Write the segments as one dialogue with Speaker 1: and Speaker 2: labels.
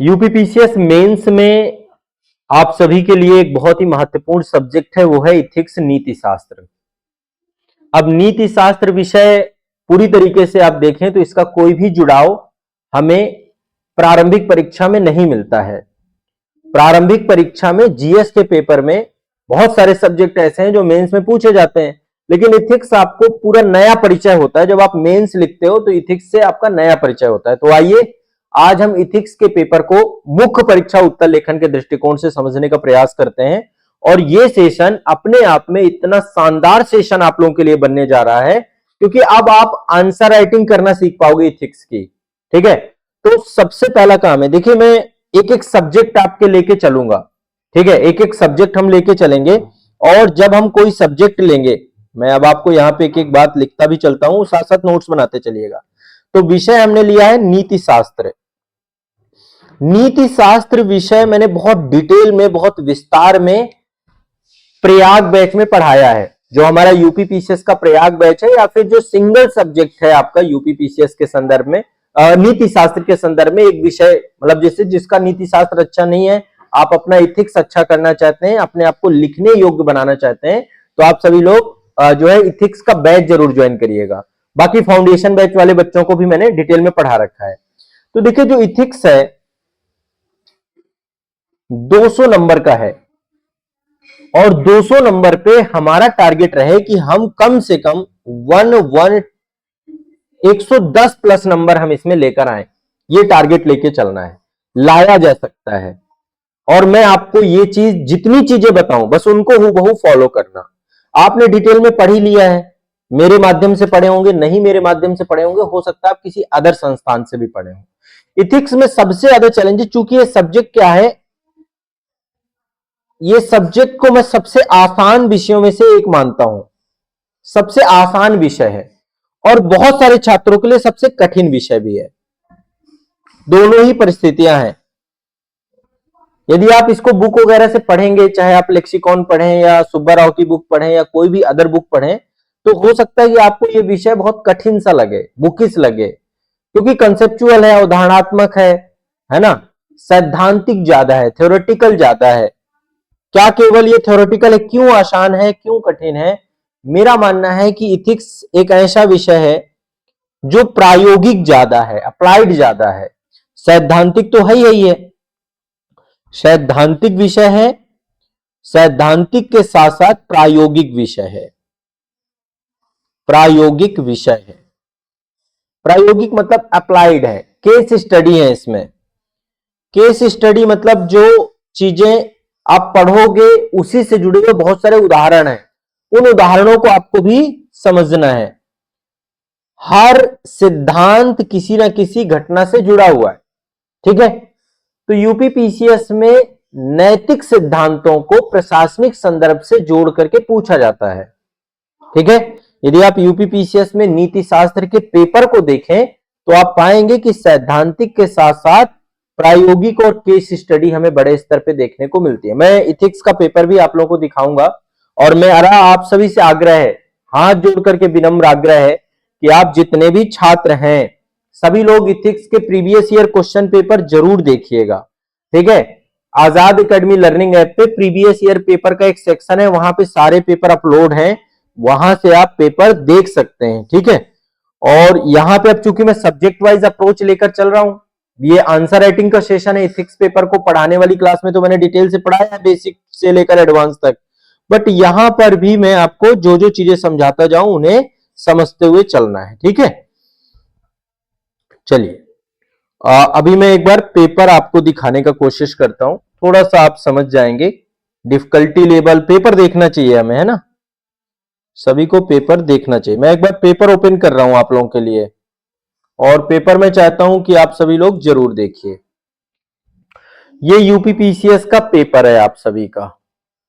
Speaker 1: UPPCS mains में आप सभी के लिए एक बहुत ही महत्वपूर्ण सब्जेक्ट है, वो है इथिक्स, नीति शास्त्र। अब नीति शास्त्र विषय पूरी तरीके से आप देखें तो इसका कोई भी जुड़ाव हमें प्रारंभिक परीक्षा में नहीं मिलता है। प्रारंभिक परीक्षा में जीएस के पेपर में बहुत सारे सब्जेक्ट ऐसे हैं जो मेंस में पूछे जाते हैं, लेकिन इथिक्स आपको पूरा नया परिचय होता है। जब आप मेंस लिखते हो तो इथिक्स से आपका नया परिचय होता है। तो आइए आज हम इथिक्स के पेपर को मुख्य परीक्षा उत्तर लेखन के दृष्टिकोण से समझने का प्रयास करते हैं। और यह सेशन अपने आप में इतना शानदार सेशन आप लोगों के लिए बनने जा रहा है, क्योंकि अब आप आंसर राइटिंग करना सीख पाओगे इथिक्स की। ठीक है, तो सबसे पहला काम है, देखिए मैं एक एक सब्जेक्ट आपके लेके चलूंगा। ठीक है, एक एक सब्जेक्ट हम लेके चलेंगे, और जब हम कोई सब्जेक्ट लेंगे, मैं अब आपको यहां पे एक एक बात लिखता भी चलता हूं, साथ साथ नोट्स बनाते चलिएगा। तो विषय हमने लिया है नीति शास्त्र। नीति शास्त्र विषय मैंने बहुत डिटेल में, बहुत विस्तार में प्रयाग बैच में पढ़ाया है। जो हमारा यूपीपीसीएस का प्रयाग बैच है, या फिर जो सिंगल सब्जेक्ट है आपका यूपीपीसीएस के संदर्भ में, नीति शास्त्र के संदर्भ में एक विषय, मतलब जैसे जिसका नीति शास्त्र अच्छा नहीं है, आप अपना इथिक्स अच्छा करना चाहते हैं, अपने आप को लिखने योग्य बनाना चाहते हैं, तो आप सभी लोग जो है इथिक्स का बैच जरूर ज्वाइन करिएगा। बाकी फाउंडेशन बैच वाले बच्चों को भी मैंने डिटेल में पढ़ा रखा है। तो देखिए जो इथिक्स है 200 नंबर का है, और 200 नंबर पे हमारा टारगेट रहे कि हम कम से कम 110 प्लस नंबर हम इसमें लेकर आए। ये टारगेट लेके चलना है, लाया जा सकता है। और मैं आपको ये चीज, जितनी चीजें बताऊं बस उनको हूबहू फॉलो करना। आपने डिटेल में पढ़ ही लिया है, मेरे माध्यम से पढ़े होंगे, नहीं मेरे माध्यम से पढ़े होंगे, हो सकता है आप किसी अदर संस्थान से भी पढ़े हों। इथिक्स में सबसे ज्यादा चैलेंज, चूंकि ये सब्जेक्ट क्या है, ये सब्जेक्ट को मैं सबसे आसान विषयों में से एक मानता हूं। सबसे आसान विषय है, और बहुत सारे छात्रों के लिए सबसे कठिन विषय भी है। दोनों ही परिस्थितियां हैं। यदि आप इसको बुक वगैरह से पढ़ेंगे, चाहे आप लेक्सिकॉन पढ़ें या सुब्बा राव की बुक पढ़ें या कोई भी अदर बुक पढ़ें, तो हो सकता है कि आपको यह विषय बहुत कठिन सा लगे, बुकिश लगे, क्योंकि कंसेप्चुअल है, उदाहरणात्मक है ना, सैद्धांतिक ज्यादा है, थ्योरेटिकल ज्यादा है। क्या केवल ये थ्योरेटिकल है? क्यों आसान है, क्यों कठिन है? मेरा मानना है कि इथिक्स एक ऐसा विषय है जो प्रायोगिक ज्यादा है, अप्लाइड ज्यादा है। सैद्धांतिक तो है ही है, सैद्धांतिक विषय है, सैद्धांतिक के साथ साथ प्रायोगिक विषय है। प्रायोगिक विषय है, प्रायोगिक मतलब अप्लाइड है, केस स्टडी है इसमें। केस स्टडी मतलब जो चीजें आप पढ़ोगे उसी से जुड़े हुए बहुत सारे उदाहरण हैं, उन उदाहरणों को आपको भी समझना है। हर सिद्धांत किसी ना किसी घटना से जुड़ा हुआ है। ठीक है, तो यूपीपीसीएस में नैतिक सिद्धांतों को प्रशासनिक संदर्भ से जोड़ करके पूछा जाता है। ठीक है, यदि आप यूपीपीसीएस में नीति शास्त्र के पेपर को देखें तो आप पाएंगे कि सैद्धांतिक के साथ साथ प्रायोगिक और केस स्टडी हमें बड़े स्तर पे देखने को मिलती है। मैं इथिक्स का पेपर भी आप लोगों को दिखाऊंगा, और मेरा आप सभी से आग्रह है, हाथ जोड़ करके विनम्र आग्रह है कि आप जितने भी छात्र हैं सभी लोग इथिक्स के प्रीवियस ईयर क्वेश्चन पेपर जरूर देखिएगा। ठीक है, आजाद एकेडमी लर्निंग ऐप पे प्रीवियस ईयर पेपर का एक सेक्शन है, वहां पे सारे पेपर अपलोड हैं, वहां से आप पेपर देख सकते हैं। ठीक है, और यहां पे अब चूंकि मैं सब्जेक्ट वाइज अप्रोच लेकर चल रहा हूं, ये आंसर राइटिंग का सेशन है। इथिक्स पेपर को पढ़ाने वाली क्लास में तो मैंने डिटेल से पढ़ाया है, बेसिक से लेकर एडवांस तक, बट यहां पर भी मैं आपको जो जो चीजें समझाता जाऊं उन्हें समझते हुए चलना है। ठीक है, चलिए अभी मैं एक बार पेपर आपको दिखाने का कोशिश करता हूं, थोड़ा सा आप समझ जाएंगे। डिफिकल्टी लेवल पेपर देखना चाहिए हमें, है ना, सभी को पेपर देखना चाहिए। मैं एक बार पेपर ओपन कर रहा हूं आप लोगों के लिए, और पेपर में चाहता हूं कि आप सभी लोग जरूर देखिए। ये यूपीपीसीएस का पेपर है आप सभी का,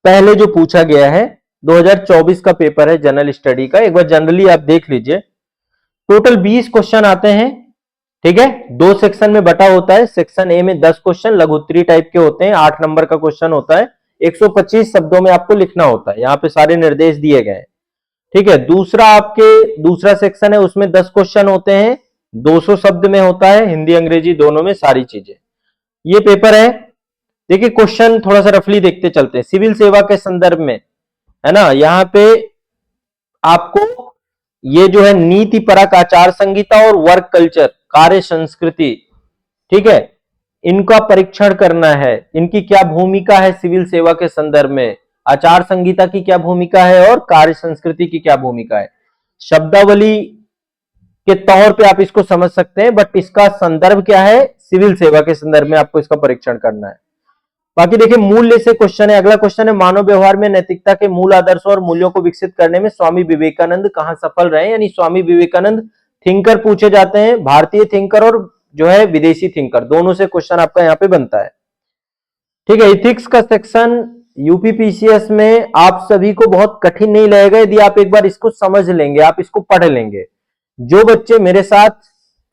Speaker 1: पहले जो पूछा गया है 2024 का पेपर है जनरल स्टडी का। एक बार जनरली आप देख लीजिए, टोटल 20 क्वेश्चन आते हैं। ठीक है, 2 सेक्शन में बटा होता है। सेक्शन ए में 10 क्वेश्चन लघुत्तरी टाइप के होते हैं, 8 नंबर का क्वेश्चन होता है, 125 शब्दों में आपको लिखना होता है, यहां पे सारे निर्देश दिए गए हैं। ठीक है, दूसरा सेक्शन है, उसमें 10 क्वेश्चन होते हैं, 200 शब्द में होता है, हिंदी अंग्रेजी दोनों में सारी चीजें। ये पेपर है। देखिए क्वेश्चन थोड़ा सा रफली देखते चलते हैं। सिविल सेवा के संदर्भ में है ना, यहां पे आपको ये जो है नीति परक आचार संहिता और वर्क कल्चर कार्य संस्कृति, ठीक है, इनका परीक्षण करना है। इनकी क्या भूमिका है सिविल सेवा के संदर्भ में, आचार संहिता की क्या भूमिका है और कार्य संस्कृति की क्या भूमिका है। शब्दावली के तौर पे आप इसको समझ सकते हैं, बट इसका संदर्भ क्या है, सिविल सेवा के संदर्भ में आपको इसका परीक्षण करना है। बाकी देखिए मूल्य से क्वेश्चन है। अगला क्वेश्चन है, मानव व्यवहार में नैतिकता के मूल आदर्शों और मूल्यों को विकसित करने में स्वामी विवेकानंद कहां सफल रहे। यानी स्वामी विवेकानंद थिंकर पूछे जाते हैं, भारतीय थिंकर और जो है विदेशी थिंकर, दोनों से क्वेश्चन आपका यहां पे बनता है। ठीक है, इथिक्स का सेक्शन यूपीपीसीएस में आप सभी को बहुत कठिन नहीं लगेगा यदि आप एक बार इसको समझ लेंगे, आप इसको पढ़ लेंगे। जो बच्चे मेरे साथ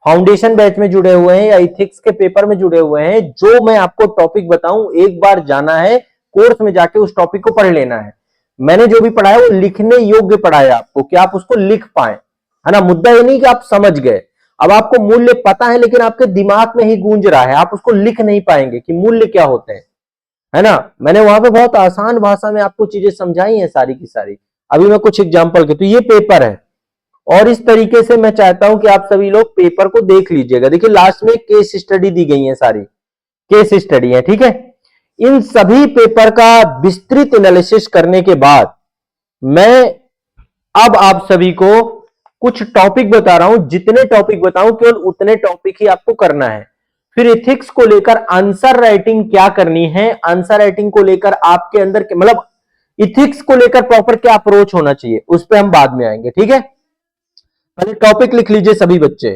Speaker 1: फाउंडेशन बैच में जुड़े हुए हैं या इथिक्स के पेपर में जुड़े हुए हैं, जो मैं आपको टॉपिक बताऊं एक बार जाना है, कोर्स में जाके उस टॉपिक को पढ़ लेना है। मैंने जो भी पढ़ाया वो लिखने योग्य पढ़ाया आपको, कि आप उसको लिख पाए, है ना। मुद्दा ये नहीं कि आप समझ गए, अब आपको मूल्य पता है लेकिन आपके दिमाग में ही गूंज रहा है, आप उसको लिख नहीं पाएंगे कि मूल्य क्या होते हैं, है ना। मैंने वहां पे बहुत आसान भाषा में आपको चीजें समझाई हैं सारी की सारी। अभी मैं कुछ एग्जाम्पल के, तो ये पेपर है और इस तरीके से मैं चाहता हूं कि आप सभी लोग पेपर को देख लीजिएगा। देखिए लास्ट में केस स्टडी दी गई है, सारी केस स्टडी है, ठीक है। इन सभी पेपर का विस्तृत एनालिसिस करने के बाद मैं अब आप सभी को कुछ टॉपिक बता रहा हूं। जितने टॉपिक बताऊं केवल उतने टॉपिक ही आपको करना है। फिर इथिक्स को लेकर आंसर राइटिंग क्या करनी है, आंसर राइटिंग को लेकर आपके अंदर मतलब इथिक्स को लेकर प्रॉपर क्या अप्रोच होना चाहिए, उस पर हम बाद में आएंगे, ठीक है। पहले टॉपिक लिख लीजिए सभी बच्चे।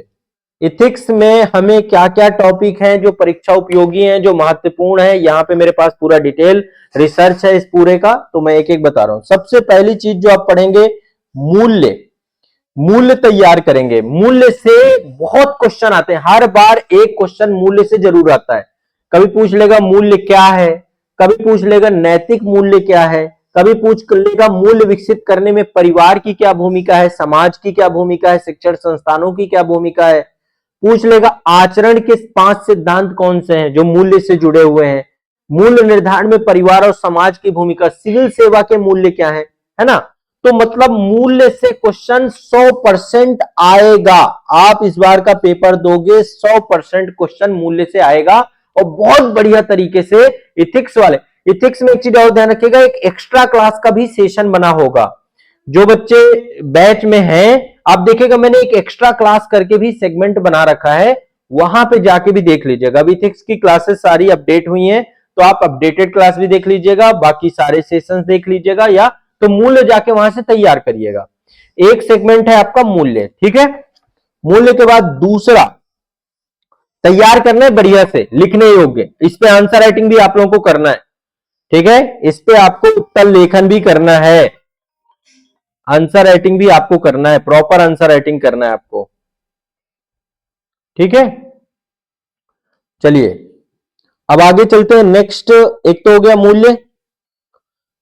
Speaker 1: इथिक्स में हमें क्या क्या टॉपिक हैं जो परीक्षा उपयोगी हैं, जो महत्वपूर्ण है। यहां पे मेरे पास पूरा डिटेल रिसर्च है इस पूरे का, तो मैं एक एक बता रहा हूं। सबसे पहली चीज जो आप पढ़ेंगे, मूल्य। मूल्य तैयार करेंगे। मूल्य से बहुत क्वेश्चन आते हैं, हर बार एक क्वेश्चन मूल्य से जरूर आता है। कभी पूछ लेगा मूल्य क्या है, कभी पूछ लेगा नैतिक मूल्य क्या है, कभी पूछ लेगा मूल्य विकसित करने में परिवार की क्या भूमिका है, समाज की क्या भूमिका है, शिक्षण संस्थानों की क्या भूमिका है। पूछ लेगा आचरण के 5 सिद्धांत कौन से हैं जो मूल्य से जुड़े हुए हैं। मूल्य निर्धारण में परिवार और समाज की भूमिका, सिविल सेवा के मूल्य क्या है ना। तो मतलब मूल्य से क्वेश्चन 100% आएगा। आप इस बार का पेपर दोगे 100% क्वेश्चन मूल्य से आएगा, और बहुत बढ़िया तरीके से। इथिक्स वाले, इथिक्स में एक चीज और ध्यान रखिएगा, एक एक्स्ट्रा क्लास का भी सेशन बना होगा। जो बच्चे बैच में हैं, आप देखिएगा मैंने एक एक्स्ट्रा क्लास करके भी सेगमेंट बना रखा है, वहां पे जाके भी देख लीजिएगा। अभी इथिक्स की क्लासेस सारी अपडेट हुई हैं, तो आप अपडेटेड क्लास भी देख लीजिएगा, बाकी सारे सेशंस देख लीजिएगा, या तो मूल्य जाके वहां से तैयार करिएगा। एक सेगमेंट है आपका मूल्य, ठीक है। मूल्य के बाद दूसरा तैयार करना है बढ़िया से, लिखने योग्य। इस पे आंसर राइटिंग भी आप लोगों को करना है, ठीक है। इस पे आपको उत्तर लेखन भी करना है, आंसर राइटिंग भी आपको करना है, प्रॉपर आंसर राइटिंग करना है आपको, ठीक है। चलिए अब आगे चलते हैं। नेक्स्ट एक तो हो गया मूल्य।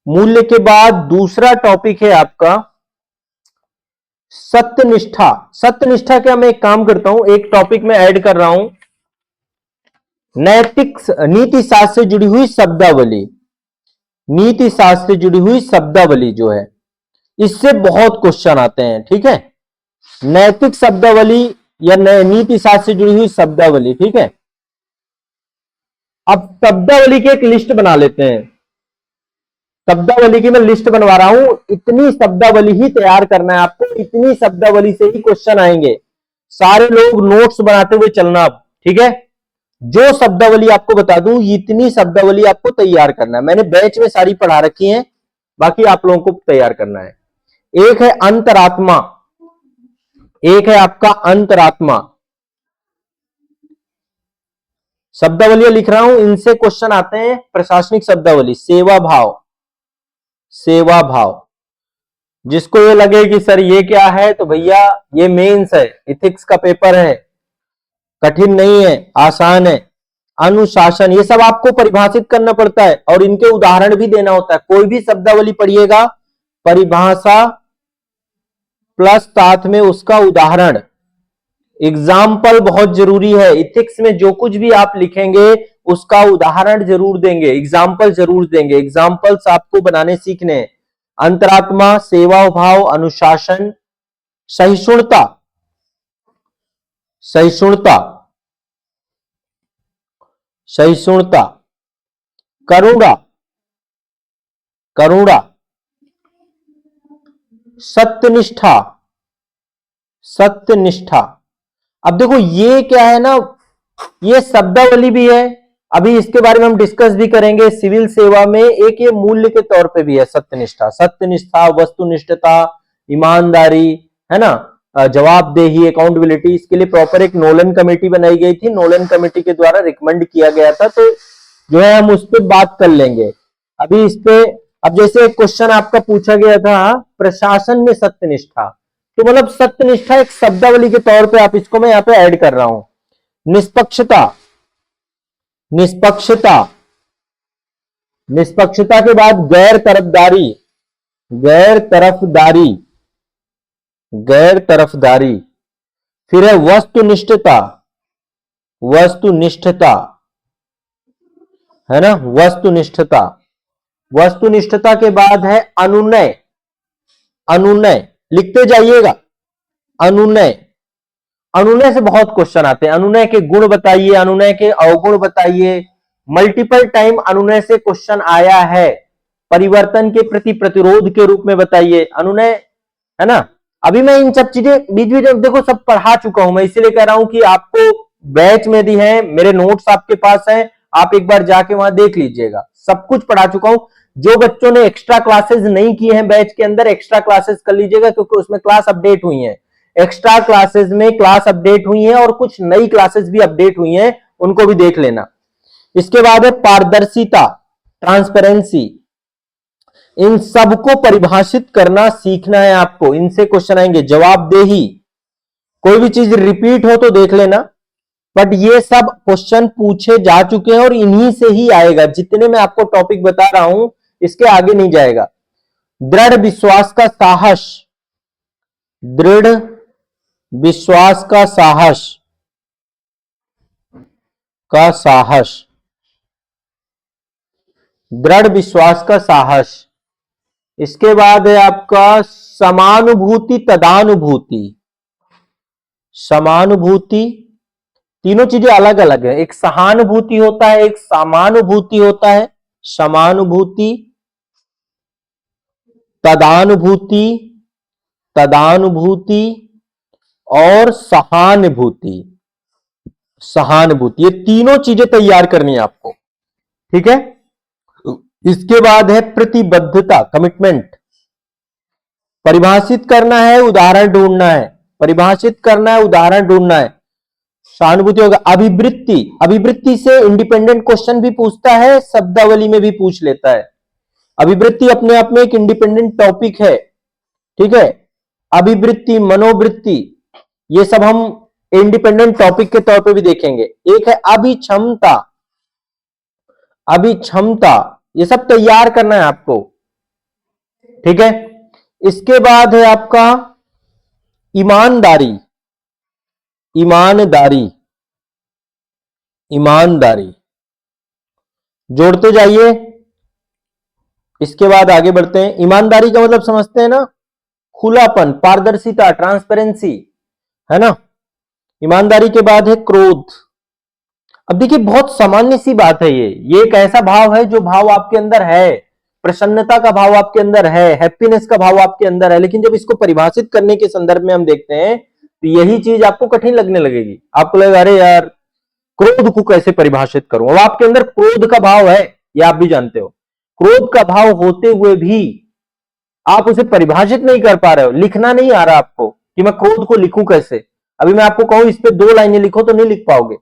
Speaker 1: मूल्य के बाद दूसरा टॉपिक है आपका सत्यनिष्ठा। सत्यनिष्ठा क्या, मैं एक काम करता हूं, एक टॉपिक में ऐड कर रहा हूं, नैतिक नीति शास्त्र से जुड़ी हुई शब्दावली। नीति शास्त्र से जुड़ी हुई शब्दावली जो है, इससे बहुत क्वेश्चन आते हैं, ठीक है। नैतिक शब्दावली या नीति शास्त्र से जुड़ी हुई शब्दावली, ठीक है। अब शब्दावली की एक लिस्ट बना लेते हैं। शब्दावली की मैं लिस्ट बनवा रहा हूं, इतनी शब्दावली ही तैयार करना है आपको, इतनी शब्दावली से ही क्वेश्चन आएंगे। सारे लोग नोट्स बनाते हुए चलना अब, ठीक है। जो शब्दावली आपको बता दूं, इतनी शब्दावली आपको तैयार करना है। मैंने बैच में सारी पढ़ा रखी है, बाकी आप लोगों को तैयार करना है। एक है अंतरात्मा, एक है आपका अंतरात्मा। शब्दावलियां लिख रहा हूं, इनसे क्वेश्चन आते हैं। प्रशासनिक शब्दावली, सेवा भाव। सेवा भाव, जिसको ये लगे कि सर ये क्या है, तो भैया ये मेंस है, इथिक्स का पेपर है, कठिन नहीं है, आसान है। अनुशासन, ये सब आपको परिभाषित करना पड़ता है और इनके उदाहरण भी देना होता है। कोई भी शब्दावली पढ़िएगा, परिभाषा प्लस साथ में उसका उदाहरण, एग्जाम्पल बहुत जरूरी है। इथिक्स में जो कुछ भी आप लिखेंगे उसका उदाहरण जरूर देंगे, एग्जाम्पल जरूर देंगे। एग्जाम्पल्स आपको बनाने सीखने हैं। अंतरात्मा, सेवा भाव, अनुशासन, सहिष्णुता, सहिष्णुता, सहिष्णुता, करुणा, करुणा, सत्यनिष्ठा, सत्यनिष्ठा। अब देखो ये क्या है ना, ये शब्दावली भी है, अभी इसके बारे में हम डिस्कस भी करेंगे। सिविल सेवा में एक ये मूल्य के तौर पे भी है सत्यनिष्ठा। सत्यनिष्ठा, वस्तुनिष्ठता, ईमानदारी, है ना, जवाबदेही, अकाउंटेबिलिटी, इसके लिए प्रॉपर एक नोलन कमेटी बनाई गई थी। नोलन कमेटी के द्वारा रिकमेंड किया गया था, तो जो है हम उस पर बात कर लेंगे अभी इस पे। अब जैसे एक क्वेश्चन आपका पूछा गया था, प्रशासन में सत्यनिष्ठा, तो मतलब सत्यनिष्ठा एक शब्दावली के तौर पे आप इसको मैं यहां पे ऐड कर रहा हूं। निष्पक्षता, निष्पक्षता, निष्पक्षता के बाद गैर तरफदारी, गैर तरफदारी, गैर तरफदारी, फिर है वस्तुनिष्ठता, वस्तुनिष्ठता, है ना, वस्तुनिष्ठता। वस्तुनिष्ठता के बाद है अनुनय, अनुनय, लिखते जाइएगा, अनुनय। अनुनय से बहुत क्वेश्चन आते हैं। अनुनय के गुण बताइए, अनुनय के अवगुण बताइए। मल्टीपल टाइम अनुनय से क्वेश्चन आया है। परिवर्तन के प्रति प्रतिरोध के रूप में बताइए अनुनय, है ना। अभी मैं इन सब चीजें बीच बीच में देखो सब पढ़ा चुका हूं, मैं इसीलिए कह रहा हूं कि आपको बैच में दी है, मेरे नोट्स आपके पास हैं, आप एक बार जाके वहां देख लीजिएगा, सब कुछ पढ़ा चुका हूं। जो बच्चों ने एक्स्ट्रा क्लासेस नहीं किए हैं बैच के अंदर, एक्स्ट्रा क्लासेस कर लीजिएगा, क्योंकि उसमें क्लास अपडेट हुई है। एक्स्ट्रा क्लासेस में क्लास अपडेट हुई है और कुछ नई क्लासेस भी अपडेट हुई हैं, उनको भी देख लेना। इसके बाद है पारदर्शिता, ट्रांसपेरेंसी। इन सबको परिभाषित करना सीखना है आपको, इनसे क्वेश्चन आएंगे। जवाबदेही, कोई भी चीज रिपीट हो तो देख लेना, बट ये सब क्वेश्चन पूछे जा चुके हैं और इन्हीं से ही आएगा। जितने मैं आपको टॉपिक बता रहा हूं इसके आगे नहीं जाएगा। दृढ़ विश्वास का साहस, दृढ़ विश्वास का साहस, का साहस, दृढ़ विश्वास का साहस। इसके बाद है आपका समानुभूति, तदानुभूति, समानुभूति। तीनों चीजें अलग अलग है, एक सहानुभूति होता है, एक समानुभूति होता है। समानुभूति, तदानुभूति, तदानुभूति और सहानुभूति, सहानुभूति, ये तीनों चीजें तैयार करनी है आपको, ठीक है। इसके बाद है प्रतिबद्धता, कमिटमेंट। परिभाषित करना है, उदाहरण ढूंढना है, परिभाषित करना है, उदाहरण ढूंढना है। सहानुभूति होगा। अभिवृत्ति, अभिवृत्ति से इंडिपेंडेंट क्वेश्चन भी पूछता है, शब्दावली में भी पूछ लेता है। अभिवृत्ति अपने आप में एक इंडिपेंडेंट टॉपिक है, ठीक है। अभिवृत्ति, मनोवृत्ति, ये सब हम इंडिपेंडेंट टॉपिक के तौर पे भी देखेंगे। एक है अभिक्षमता, अभिक्षमता, ये सब तैयार करना है आपको, ठीक है। इसके बाद है आपका ईमानदारी, ईमानदारी, ईमानदारी, जोड़ते जाइए। इसके बाद आगे बढ़ते हैं। ईमानदारी का मतलब समझते हैं ना, खुलापन, पारदर्शिता, ट्रांसपेरेंसी, है ना। ईमानदारी के बाद है क्रोध। अब देखिए बहुत सामान्य सी बात है, ये एक ऐसा भाव है जो भाव आपके अंदर है, प्रसन्नता का भाव आपके अंदर है, हैप्पीनेस का भाव आपके अंदर है, लेकिन जब इसको परिभाषित करने के संदर्भ में हम देखते हैं तो यही चीज आपको कठिन लगने लगेगी। आपको लगेगा अरे यार क्रोध को कैसे परिभाषित करूं। अब आपके अंदर क्रोध का भाव है, ये आप भी जानते हो। क्रोध का भाव होते हुए भी आप उसे परिभाषित नहीं कर पा रहे हो, लिखना नहीं आ रहा आपको कि मैं क्रोध को लिखूं कैसे। अभी मैं आपको कहूं इस पे 2 लाइनें लिखो तो नहीं लिख पाओगे।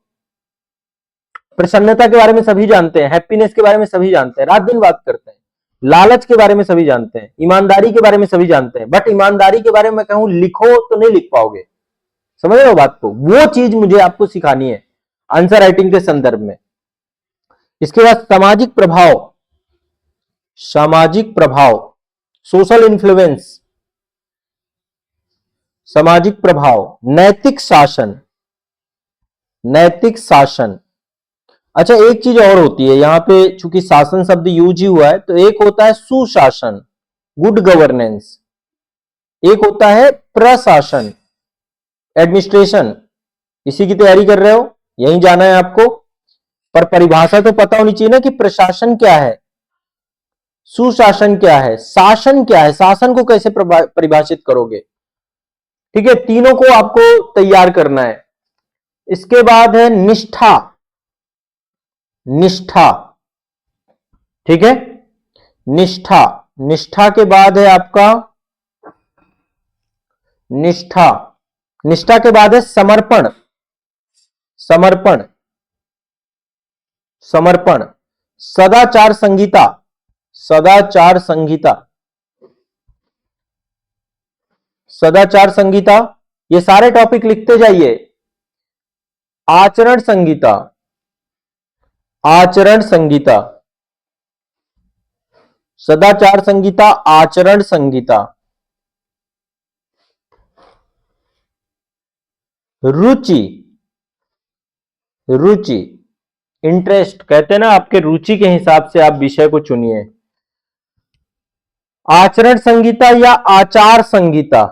Speaker 1: प्रसन्नता के बारे में सभी जानते हैं, हैप्पीनेस के बारे में सभी जानते हैं, रात दिन बात करते हैं। लालच के बारे में सभी जानते हैं, ईमानदारी के बारे में सभी जानते हैं, बट ईमानदारी के बारे में कहूं लिखो तो नहीं लिख पाओगे। समझ रहे हो बात को, वो चीज मुझे आपको सिखानी है आंसर राइटिंग के संदर्भ में। इसके बाद सामाजिक प्रभाव, सामाजिक प्रभाव, सोशल इन्फ्लुएंस, सामाजिक प्रभाव, नैतिक शासन, नैतिक शासन। अच्छा, एक चीज और होती है यहां पे, चूंकि शासन शब्द यूज ही हुआ है, तो एक होता है सुशासन, गुड गवर्नेंस, एक होता है प्रशासन, एडमिनिस्ट्रेशन। इसी की तैयारी कर रहे हो, यही जाना है आपको, पर परिभाषा तो पता होनी चाहिए ना कि प्रशासन क्या है, सुशासन क्या है, शासन क्या है, शासन को कैसे परिभाषित करोगे। ठीक है, तीनों को आपको तैयार करना है। इसके बाद है निष्ठा, निष्ठा, ठीक है, निष्ठा। निष्ठा के बाद है आपका निष्ठा, निष्ठा के बाद है समर्पण, समर्पण, समर्पण। सदाचार संहिता, सदाचार संहिता, सदाचार संहिता, ये सारे टॉपिक लिखते जाइए। आचरण संहिता, आचरण संहिता, सदाचार संहिता, आचरण संहिता। रुचि, रुचि, इंटरेस्ट, कहते हैं ना, आपके रुचि के हिसाब से आप विषय को चुनिए। आचरण संहिता या आचार संहिता।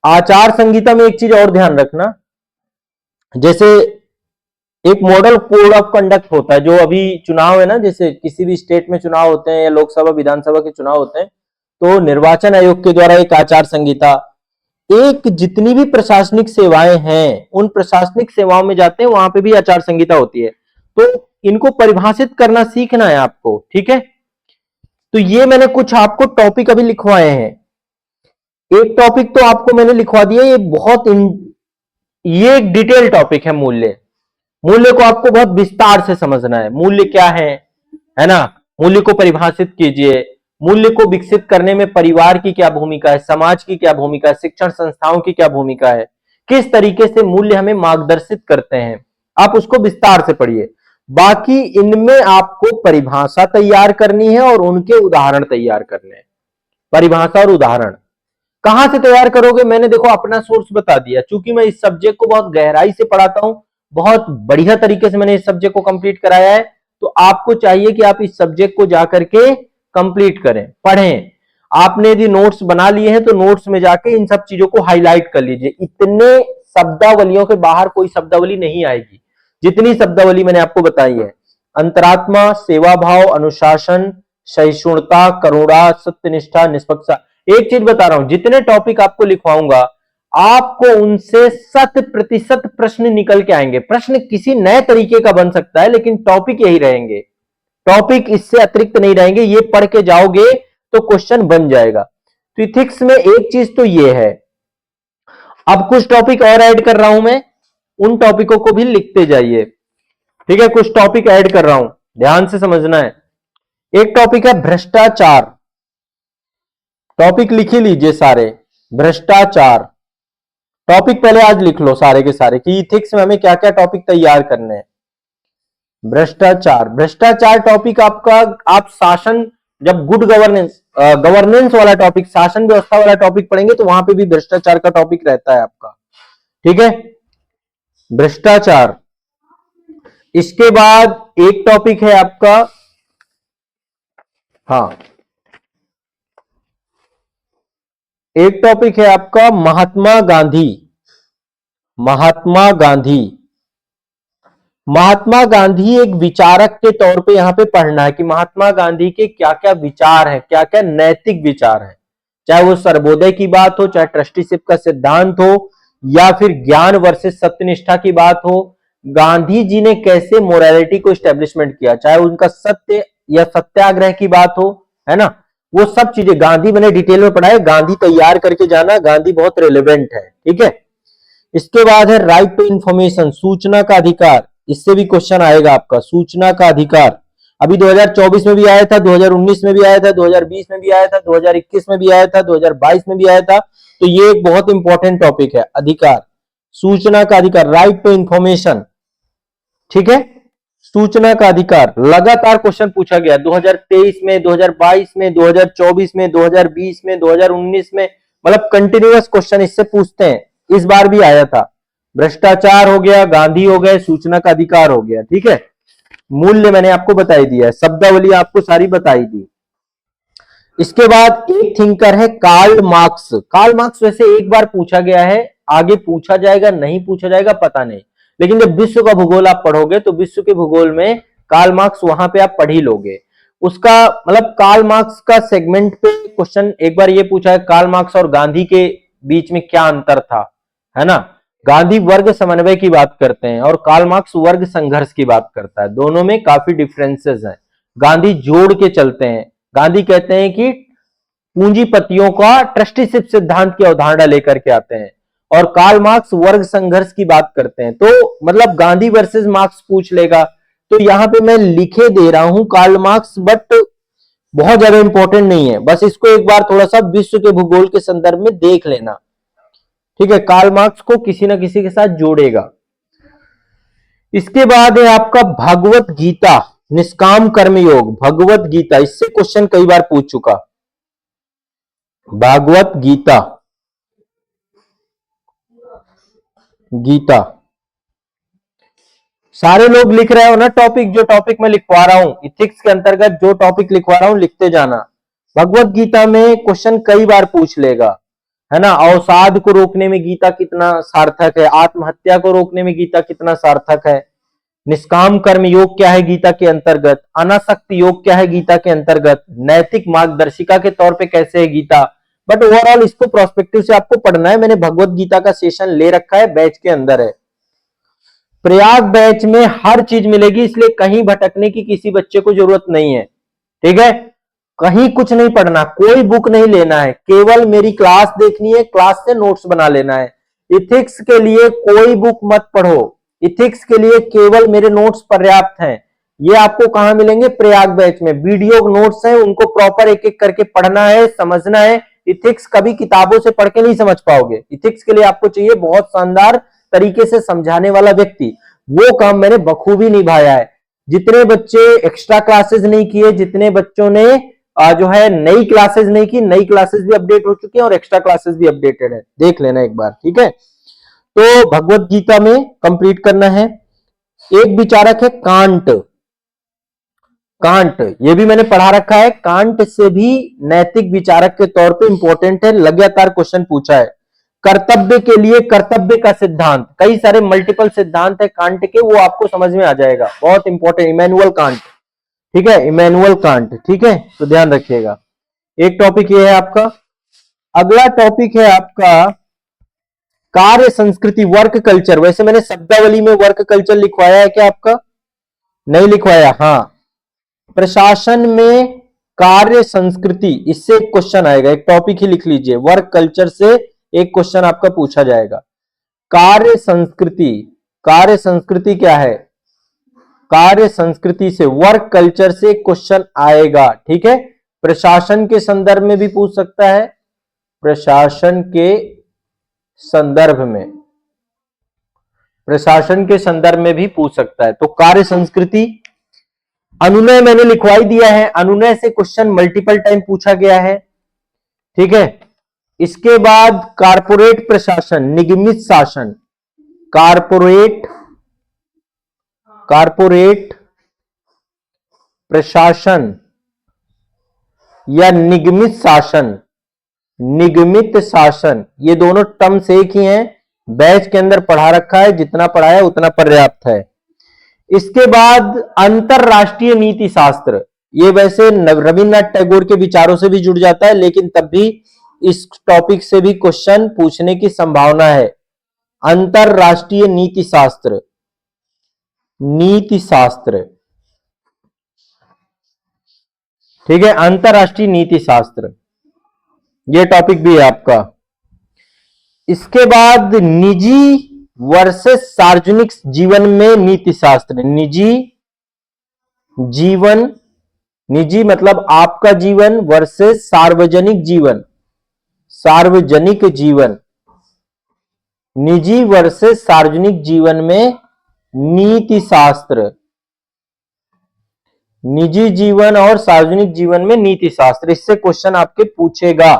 Speaker 1: आचार संहिता में एक चीज और ध्यान रखना, जैसे एक मॉडल कोड ऑफ कंडक्ट होता है, जो अभी चुनाव है ना, जैसे किसी भी स्टेट में चुनाव होते हैं या लोकसभा विधानसभा के चुनाव होते हैं, तो निर्वाचन आयोग के द्वारा एक आचार संहिता, एक जितनी भी प्रशासनिक सेवाएं हैं उन प्रशासनिक सेवाओं में जाते हैं, वहां पे भी आचार संहिता होती है, तो इनको परिभाषित करना सीखना है आपको। ठीक है, तो ये मैंने कुछ आपको टॉपिक अभी लिखवाए हैं। एक टॉपिक तो आपको मैंने लिखवा दिया, ये एक डिटेल टॉपिक है, मूल्य। मूल्य को आपको बहुत विस्तार से समझना है, मूल्य क्या है ना, मूल्य को परिभाषित कीजिए, मूल्य को विकसित करने में परिवार की क्या भूमिका है, समाज की क्या भूमिका है, शिक्षण संस्थाओं की क्या भूमिका है, किस तरीके से मूल्य हमें मार्गदर्शित करते हैं, आप उसको विस्तार से पढ़िए। बाकी इनमें आपको परिभाषा तैयार करनी है और उनके उदाहरण तैयार करने हैं। परिभाषा और उदाहरण कहां से तैयार करोगे, मैंने देखो अपना सोर्स बता दिया, चूंकि मैं इस सब्जेक्ट को बहुत गहराई से पढ़ाता हूं, बहुत बढ़िया तरीके से मैंने इस सब्जेक्ट को कंप्लीट कराया है, तो आपको चाहिए कि आप इस सब्जेक्ट को जाकर के कंप्लीट करें, पढ़ें। आपने यदि नोट्स बना लिए हैं तो नोट्स में जाके इन सब चीजों को हाईलाइट कर लीजिए। इतने शब्दावलियों के बाहर कोई शब्दावली नहीं आएगी जितनी शब्दावली मैंने आपको बताई है। अंतरात्मा, सेवा भाव, अनुशासन, सहिष्णुता, करुणा, सत्यनिष्ठा, निष्पक्षता। एक चीज बता रहा हूं, जितने टॉपिक आपको लिखवाऊंगा आपको उनसे 100% प्रश्न निकल के आएंगे। प्रश्न किसी नए तरीके का बन सकता है, लेकिन टॉपिक यही रहेंगे, टॉपिक इससे अतिरिक्त नहीं रहेंगे। ये पढ़ के जाओगे तो क्वेश्चन बन जाएगा। तो इथिक्स में एक चीज तो ये है। अब कुछ टॉपिक और ऐड कर रहा हूं मैं, उन टॉपिकों को भी लिखते जाइए। ठीक है, कुछ टॉपिक ऐड कर रहा हूं, ध्यान से समझना है। एक टॉपिक है भ्रष्टाचार, टॉपिक लिख ही लीजिए सारे, भ्रष्टाचार। टॉपिक पहले आज लिख लो सारे के सारे कि इथिक्स में हमें क्या क्या टॉपिक तैयार करने हैं। भ्रष्टाचार, भ्रष्टाचार टॉपिक आपका, आप शासन, जब गुड गवर्नेंस गवर्नेंस वाला टॉपिक, शासन व्यवस्था वाला टॉपिक पढ़ेंगे तो वहां पे भी भ्रष्टाचार का टॉपिक रहता है आपका। ठीक है, भ्रष्टाचार। इसके बाद एक टॉपिक है आपका, हाँ, एक टॉपिक है आपका महात्मा गांधी। महात्मा गांधी, महात्मा गांधी एक विचारक के तौर पे यहां पे पढ़ना है कि महात्मा गांधी के क्या क्या विचार हैं, क्या क्या नैतिक विचार हैं। चाहे वो सर्वोदय की बात हो, चाहे ट्रस्टीशिप का सिद्धांत हो, या फिर ज्ञान वर्सेस सत्यनिष्ठा की बात हो, गांधी जी ने कैसे मोरालिटी को स्टैब्लिशमेंट किया, चाहे उनका सत्य या सत्याग्रह की बात हो, है ना, वो सब चीजें गांधी मैंने डिटेल में पढ़ा है। गांधी तैयार करके जाना, गांधी बहुत रिलेवेंट है। ठीक है, इसके बाद है राइट टू इंफॉर्मेशन, सूचना का अधिकार। इससे भी क्वेश्चन आएगा आपका, सूचना का अधिकार। अभी 2024 में भी आया था, 2019 में भी आया था, 2020 में भी आया था, 2021 में भी आया था, 2022 में भी आया था। तो ये एक बहुत इंपॉर्टेंट टॉपिक है, अधिकार, सूचना का अधिकार, राइट टू इंफॉर्मेशन। ठीक है, सूचना का अधिकार लगातार क्वेश्चन पूछा गया 2023 में, 2022 में, 2024 में, 2020 में, 2019 में, मतलब कंटिन्यूअस क्वेश्चन इससे पूछते हैं। इस बार भी आया था, भ्रष्टाचार हो गया, गांधी हो गए, सूचना का अधिकार हो गया। ठीक है, मूल्य मैंने आपको बताई दिया है, शब्दावली आपको सारी बताई दी। इसके बाद एक थिंकर है कार्ल मार्क्स। कार्ल मार्क्स वैसे एक बार पूछा गया है, आगे पूछा जाएगा नहीं पूछा जाएगा पता नहीं, लेकिन जब विश्व का भूगोल आप पढ़ोगे तो विश्व के भूगोल में कार्ल मार्क्स वहां पे आप पढ़ ही लोगे। उसका मतलब कार्ल मार्क्स का सेगमेंट पे क्वेश्चन एक बार ये पूछा है, कार्ल मार्क्स और गांधी के बीच में क्या अंतर था, है ना। गांधी वर्ग समन्वय की बात करते हैं और कार्ल मार्क्स वर्ग संघर्ष की बात करता है, दोनों में काफी डिफरेंसेस हैं। गांधी जोड़ के चलते हैं, गांधी कहते हैं कि पूंजीपतियों का ट्रस्टीशिप सिद्धांत की अवधारणा लेकर के आते हैं, और कार्ल मार्क्स वर्ग संघर्ष की बात करते हैं। तो मतलब गांधी वर्सेस मार्क्स पूछ लेगा, तो यहां पे मैं लिखे दे रहा हूं कार्ल मार्क्स, बट बहुत ज्यादा इंपॉर्टेंट नहीं है, बस इसको एक बार थोड़ा सा विश्व के भूगोल के संदर्भ में देख लेना। ठीक है, कार्ल मार्क्स को किसी ना किसी के साथ जोड़ेगा। इसके बाद है आपका भगवत गीता, निष्काम कर्मयोग, भगवत गीता, इससे क्वेश्चन कई बार पूछ चुका। भागवत गीता, गीता सारे लोग लिख रहे हो ना टॉपिक, जो टॉपिक मैं लिखवा रहा हूं इथिक्स के अंतर्गत, जो टॉपिक लिखवा रहा हूं लिखते जाना। भगवत गीता में क्वेश्चन कई बार पूछ लेगा, है ना। अवसाद को रोकने में गीता कितना सार्थक है, आत्महत्या को रोकने में गीता कितना सार्थक है, निष्काम कर्म योग क्या है गीता के अंतर्गत, अनासक्त योग क्या है गीता के अंतर्गत, नैतिक मार्गदर्शिका के तौर पे कैसे है गीता। बट ओवरऑल इसको प्रोस्पेक्टिव से आपको पढ़ना है, मैंने भगवत गीता का सेशन ले रखा है, बैच के अंदर है। प्रयाग बैच में हर चीज मिलेगी, इसलिए कहीं भटकने की किसी बच्चे को जरूरत नहीं है। ठीक है, कहीं कुछ नहीं पढ़ना, कोई बुक नहीं लेना है, केवल मेरी क्लास देखनी है, क्लास से नोट्स बना लेना है। इथिक्स के लिए कोई बुक मत पढ़ो, इथिक्स के लिए केवल मेरे नोट्स पर्याप्त हैं। ये आपको कहां मिलेंगे, प्रयाग बैच में वीडियो नोट्स हैं, उनको प्रॉपर एक एक करके पढ़ना है, समझना है। इथिक्स कभी किताबों से पढ़ के नहीं समझ पाओगे, इथिक्स के लिए आपको चाहिए बहुत शानदार तरीके से समझाने वाला व्यक्ति। वो काम मैंने बखूबी निभाया है। जितने बच्चे एक्स्ट्रा क्लासेस नहीं किए, जितने बच्चों ने जो है नई क्लासेस नहीं की, नई क्लासेस भी अपडेट हो चुकी हैं और एक्स्ट्रा क्लासेस भी अपडेटेड है, देख लेना एक बार। ठीक है, तो भगवत गीता में कंप्लीट करना है। एक विचारक है कांट, कांट ये भी मैंने पढ़ा रखा है, कांट से भी नैतिक विचारक के तौर पे इंपॉर्टेंट है, लगातार क्वेश्चन पूछा है। कर्तव्य के लिए कर्तव्य का सिद्धांत, कई सारे मल्टीपल सिद्धांत है कांट के, वो आपको समझ में आ जाएगा, बहुत इंपॉर्टेंट, इमैनुअल कांट। ठीक है, इमैनुअल कांट। ठीक है, तो ध्यान रखिएगा। एक टॉपिक ये है आपका। अगला टॉपिक है आपका कार्य संस्कृति, वर्क कल्चर। वैसे मैंने शब्दावली में वर्क कल्चर लिखवाया है क्या आपका, नहीं लिखवाया। हाँ, प्रशासन में कार्य संस्कृति, इससे एक क्वेश्चन आएगा, एक टॉपिक ही लिख लीजिए, वर्क कल्चर से एक क्वेश्चन आपका पूछा जाएगा। कार्य संस्कृति, कार्य संस्कृति क्या है, कार्य संस्कृति से, वर्क कल्चर से क्वेश्चन आएगा। ठीक है, प्रशासन के संदर्भ में भी पूछ सकता है, प्रशासन के संदर्भ में, प्रशासन के संदर्भ में भी पूछ सकता है। तो कार्य संस्कृति, अनुनय मैंने लिखवाई दिया है, अनुनय से क्वेश्चन मल्टीपल टाइम पूछा गया है। ठीक है, इसके बाद कारपोरेट प्रशासन, निगमित शासन, कारपोरेट, कारपोरेट प्रशासन या निगमित शासन, निगमित शासन, ये दोनों टर्म्स एक ही हैं, बैच के अंदर पढ़ा रखा है, जितना पढ़ाया उतना पर्याप्त है। इसके बाद अंतरराष्ट्रीय नीति शास्त्र, ये वैसे रविन्द्रनाथ टैगोर के विचारों से भी जुड़ जाता है, लेकिन तब भी इस टॉपिक से भी क्वेश्चन पूछने की संभावना है। अंतरराष्ट्रीय नीति शास्त्र, नीति शास्त्र। ठीक है, अंतरराष्ट्रीय नीति शास्त्र, ये टॉपिक भी है आपका। इसके बाद निजी वर्सेस सार्वजनिक जीवन में नीति शास्त्र, निजी जीवन, निजी मतलब आपका जीवन वर्सेस सार्वजनिक जीवन, सार्वजनिक जीवन, निजी वर्सेस सार्वजनिक जीवन में नीति शास्त्र, निजी जीवन और सार्वजनिक जीवन में नीति शास्त्र, इससे क्वेश्चन आपके पूछेगा।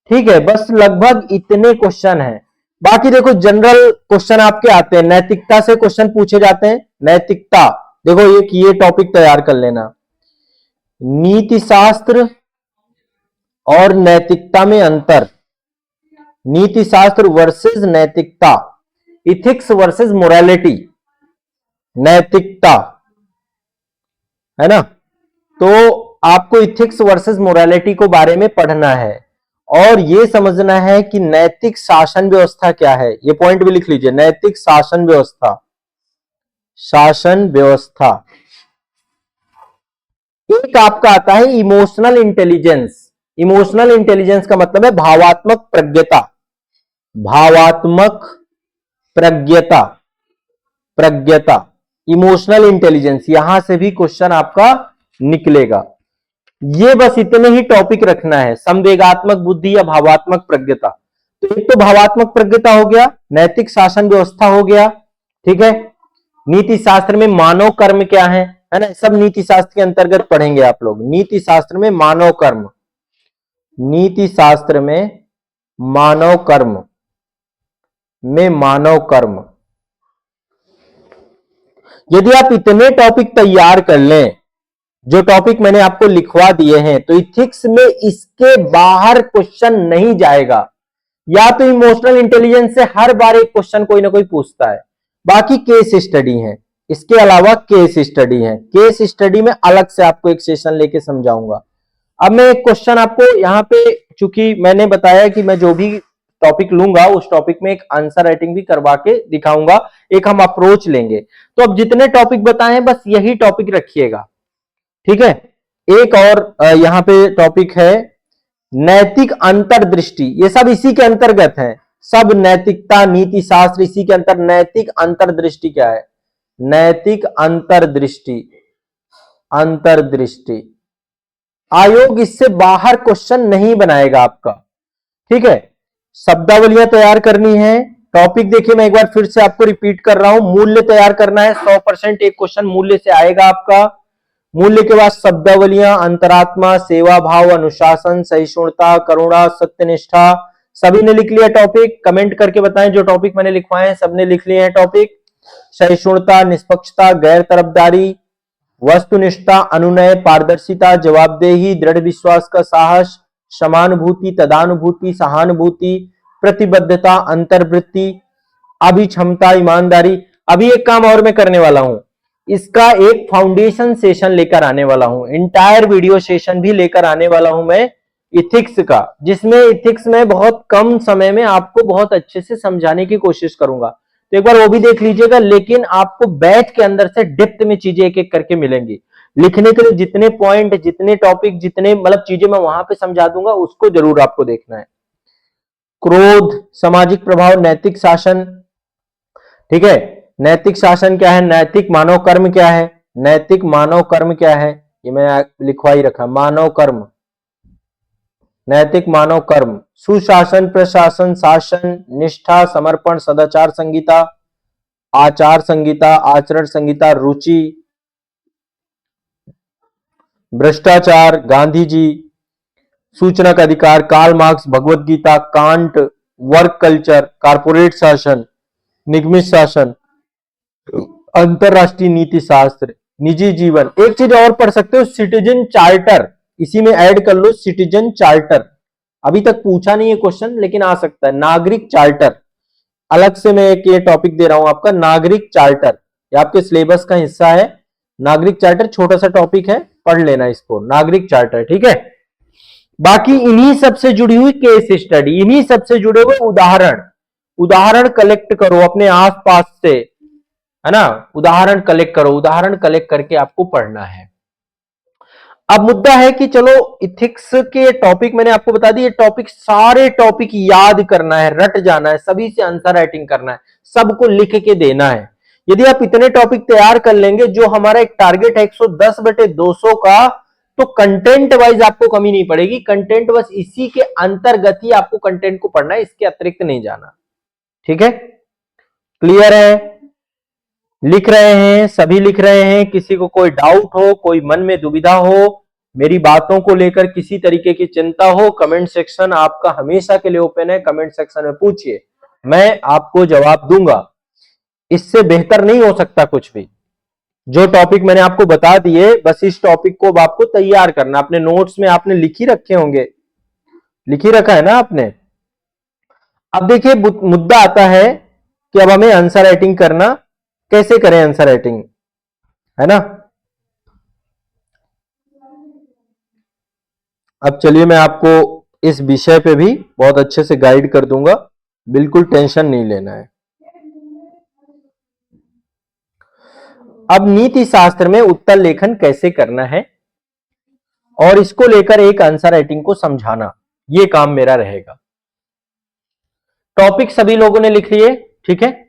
Speaker 1: ठीक है, बस लगभग इतने क्वेश्चन हैं। बाकी देखो जनरल क्वेश्चन आपके आते हैं, नैतिकता से क्वेश्चन पूछे जाते हैं। नैतिकता, देखो ये टॉपिक तैयार कर लेना, नीति शास्त्र और नैतिकता में अंतर, नीति शास्त्र वर्सेस नैतिकता, इथिक्स वर्सेस मोरालिटी, नैतिकता, है ना। तो आपको इथिक्स वर्सेस मोरालिटी को बारे में पढ़ना है और यह समझना है कि नैतिक शासन व्यवस्था क्या है। ये पॉइंट भी लिख लीजिए, नैतिक शासन व्यवस्था, शासन व्यवस्था। एक आपका आता है इमोशनल इंटेलिजेंस। इमोशनल इंटेलिजेंस का मतलब है भावात्मक प्रज्ञता, भावात्मक प्रज्ञता, प्रज्ञता, इमोशनल इंटेलिजेंस, यहां से भी क्वेश्चन आपका निकलेगा। ये बस इतने ही टॉपिक रखना है, संवेगात्मक बुद्धि या भावात्मक प्रज्ञता। तो एक तो भावात्मक प्रज्ञता हो गया, नैतिक शासन व्यवस्था हो गया, ठीक है। नीति शास्त्र में मानव कर्म क्या है ना, सब नीति शास्त्र के अंतर्गत पढ़ेंगे आप लोग। नीति शास्त्र में मानव कर्म, नीति शास्त्र में मानव कर्म, में मानव कर्म। यदि आप इतने टॉपिक तैयार कर लें जो टॉपिक मैंने आपको लिखवा दिए हैं, तो इथिक्स में इसके बाहर क्वेश्चन नहीं जाएगा। या तो इमोशनल इंटेलिजेंस से हर बार एक क्वेश्चन कोई ना कोई पूछता है, बाकी केस स्टडी है, इसके अलावा केस स्टडी है। केस स्टडी में अलग से आपको एक सेशन लेके समझाऊंगा। अब मैं एक क्वेश्चन आपको यहां पे, चूंकि मैंने बताया कि मैं जो भी टॉपिक लूंगा उस टॉपिक में एक आंसर राइटिंग भी करवा के दिखाऊंगा, एक हम अप्रोच लेंगे। तो अब जितने टॉपिक बताए बस यही टॉपिक रखिएगा, ठीक है। एक और यहां पे टॉपिक है नैतिक अंतर्दृष्टि, ये सब इसी के अंतर्गत है, सब नैतिकता नीति शास्त्र इसी के अंतर। नैतिक अंतर्दृष्टि क्या है, नैतिक अंतर्दृष्टि, अंतर्दृष्टि आयोग इससे बाहर क्वेश्चन नहीं बनाएगा आपका, ठीक है। शब्दावलियां तैयार करनी है। टॉपिक देखिए, मैं एक बार फिर से आपको रिपीट कर रहा हूं, मूल्य तैयार करना है। 100% एक क्वेश्चन मूल्य से आएगा आपका। मूल्य के बाद शब्दावलियां, अंतरात्मा, सेवा भाव, अनुशासन, सहिष्णुता, करुणा, सत्यनिष्ठा। सभी ने लिख लिया टॉपिक? कमेंट करके बताएं जो टॉपिक मैंने लिखवाए हैं सबने लिख लिए हैं टॉपिक। सहिष्णुता, निष्पक्षता, गैर तरफदारी, वस्तुनिष्ठता, अनुनय, पारदर्शिता, जवाबदेही, दृढ़ विश्वास का साहस, समानुभूति, तदानुभूति, सहानुभूति, प्रतिबद्धता, अंतर्वृत्ति, अभिक्षमता, ईमानदारी। अभी एक काम और मैं करने वाला हूं, इसका एक फाउंडेशन सेशन लेकर आने वाला हूं, इंटायर वीडियो सेशन भी लेकर आने वाला हूं मैं इथिक्स का, जिसमें इथिक्स में बहुत कम समय में आपको बहुत अच्छे से समझाने की कोशिश करूंगा। तो एक बार वो भी देख लीजिएगा, लेकिन आपको बैच के अंदर से डेप्थ में चीजें एक एक करके मिलेंगी। लिखने के लिए जितने पॉइंट, जितने टॉपिक, जितने मतलब चीजें मैं वहां पे समझा दूंगा, उसको जरूर आपको देखना है। क्रोध, सामाजिक प्रभाव, नैतिक शासन, ठीक है। नैतिक शासन क्या है, नैतिक मानव कर्म क्या है, नैतिक मानव कर्म क्या है, ये मैं लिखवा ही रखा, मानव कर्म, नैतिक मानव कर्म। सुशासन, प्रशासन, शासन, निष्ठा, समर्पण, सदाचार संहिता, आचार संहिता, आचरण संहिता, रुचि, भ्रष्टाचार, गांधी जी, सूचना का अधिकार, Karl Marx, Bhagavad Gita, Kant, work culture, corporate शासन, निगमित शासन, अंतरराष्ट्रीय नीति शास्त्र, निजी जीवन। एक चीज और पढ़ सकते हो, सिटीजन चार्टर, इसी में ऐड कर लो सिटीजन चार्टर। अभी तक पूछा नहीं है क्वेश्चन, लेकिन आ सकता है। नागरिक चार्टर, अलग से मैं एक ये टॉपिक दे रहा हूं आपका, नागरिक चार्टर, ये आपके सिलेबस का हिस्सा है। नागरिक चार्टर छोटा सा टॉपिक है, पढ़ लेना इसको, नागरिक चार्टर, ठीक है। बाकी इन्हीं सबसे जुड़ी हुई केस स्टडी, इन्हीं सबसे जुड़े हुए उदाहरण, उदाहरण कलेक्ट करो अपने आसपास से, है ना। उदाहरण कलेक्ट करो, उदाहरण कलेक्ट करके आपको पढ़ना है। अब मुद्दा है कि चलो इथिक्स के टॉपिक मैंने आपको बता दी, ये टॉपिक सारे टॉपिक याद करना है, रट जाना है, सभी से आंसर राइटिंग करना है, सबको लिख के देना है। यदि आप इतने टॉपिक तैयार कर लेंगे, जो हमारा एक टारगेट है 110/200 का, तो कंटेंट वाइज आपको कमी नहीं पड़ेगी। कंटेंट बस इसी के अंतर्गत ही आपको कंटेंट को पढ़ना है, इसके अतिरिक्त नहीं जाना, ठीक है। क्लियर है? लिख रहे हैं, सभी लिख रहे हैं? किसी को कोई डाउट हो, कोई मन में दुविधा हो, मेरी बातों को लेकर किसी तरीके की चिंता हो, कमेंट सेक्शन आपका हमेशा के लिए ओपन है, कमेंट सेक्शन में पूछिए, मैं आपको जवाब दूंगा। इससे बेहतर नहीं हो सकता कुछ भी। जो टॉपिक मैंने आपको बता दिए, बस इस टॉपिक को अब आपको तैयार करना। अपने नोट्स में आपने लिख ही रखे होंगे, लिख ही रखा है ना आपने। अब देखिए मुद्दा आता है कि अब हमें आंसर राइटिंग करना, कैसे करें आंसर राइटिंग, है ना। अब चलिए मैं आपको इस विषय पे भी बहुत अच्छे से गाइड कर दूंगा, बिल्कुल टेंशन नहीं लेना है। अब नीति शास्त्र में उत्तर लेखन कैसे करना है और इसको लेकर एक आंसर राइटिंग को समझाना, यह काम मेरा रहेगा। टॉपिक सभी लोगों ने लिख लिए, ठीक है।